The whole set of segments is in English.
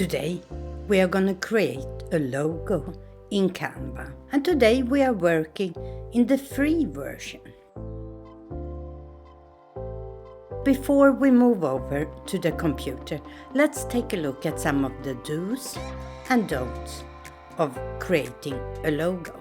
Today we are going to create a logo in Canva, and today we are working in the free version. Before we move over to the computer, let's take a look at some of the do's and don'ts of creating a logo.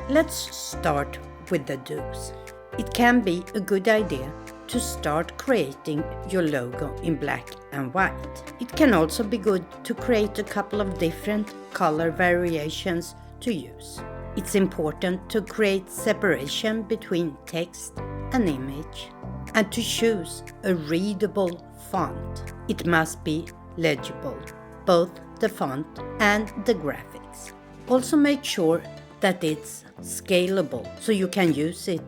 Let's start with the do's. It can be a good idea to start creating your logo in black and white. It can also be good to create a couple of different color variations to use. It's important to create separation between text and image and to choose a readable font. It must be legible, both the font and the graphics. Also make sure that it's scalable so you can use it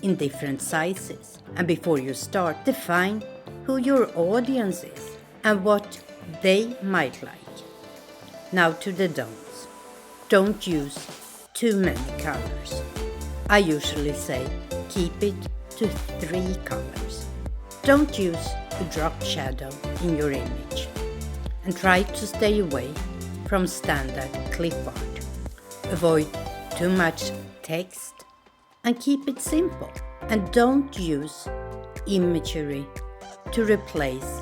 in different sizes. And before you start, define who your audience is and what they might like. Now to the don'ts. Don't use too many colors. I usually say keep it to 3 colors. Don't use a drop shadow in your image. And try to stay away from standard clip art. Avoid too much text and keep it simple. And don't use imagery to replace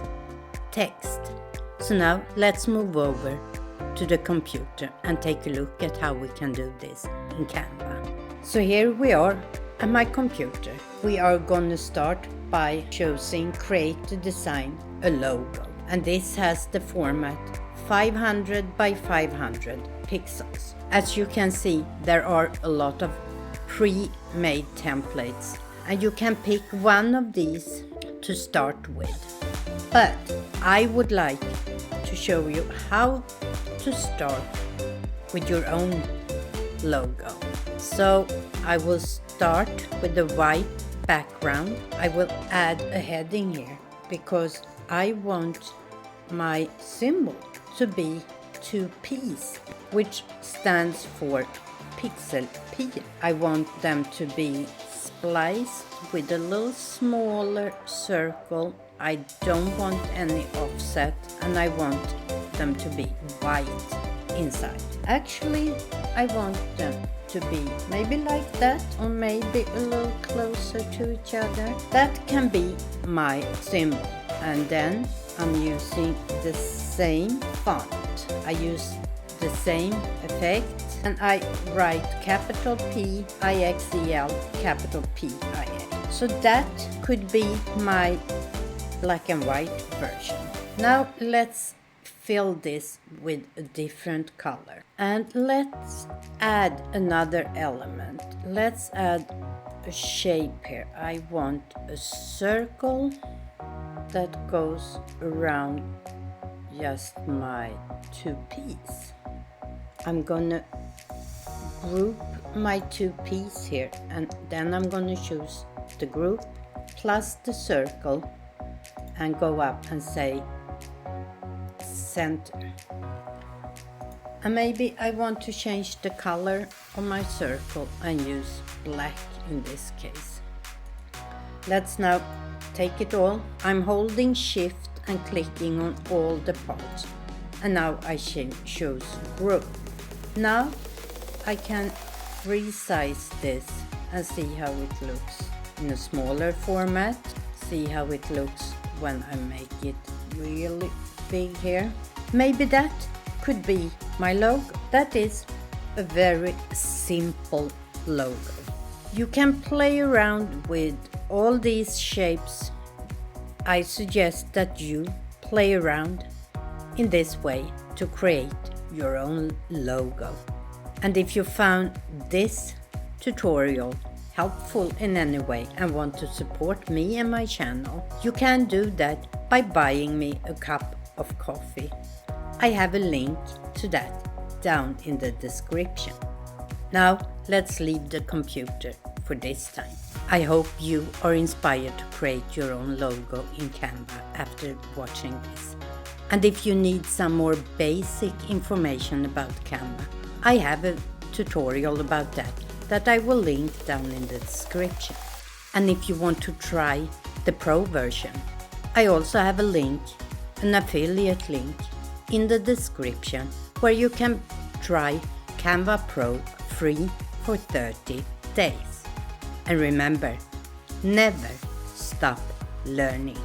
text. So now let's move over to the computer and take a look at how we can do this in Canva. So here we are at my computer. We are going to start by choosing Create to Design a Logo. And this has the format 500 by 500 pixels. As you can see, there are a lot of pre-made templates, and you can pick one of these to start with. But I would like to show you how to start with your own logo. So I will start with the white background. I will add a heading here because I want my symbol to be 2 P's, which stands for PixelPia. I want them to be spliced with a little smaller circle. I don't want any offset, and I want them to be white inside. Actually, I want them to be maybe like that, or maybe a little closer to each other. That can be my symbol. And then I'm using the same font. I use the same effect, and I write capital P IXEL, capital P IA. So that could be my black and white version. Now let's fill this with a different color, and let's add another element. Let's add a shape here. I want a circle that goes around just my 2 P's. I'm gonna group my 2 P's here, and then I'm gonna choose the group plus the circle and go up and say center. And maybe I want to change the color of my circle and use black in this case. Let's now take it all. I'm holding shift and clicking on all the parts, and now I choose group. Now I can resize this and see how it looks in a smaller format. See how it looks when I make it really big here. Maybe that could be my logo. That is a very simple logo. You can play around with all these shapes. I suggest that you play around in this way to create your own logo. And if you found this tutorial helpful in any way and want to support me and my channel, you can do that by buying me a cup of coffee. I have a link to that down in the description. Now let's leave the computer for this time. I hope you are inspired to create your own logo in Canva after watching this. And if you need some more basic information about Canva, I have a tutorial about that I will link down in the description. And if you want to try the Pro version, I also have a link, an affiliate link in the description where you can try Canva Pro free for 30 days. And remember, never stop learning.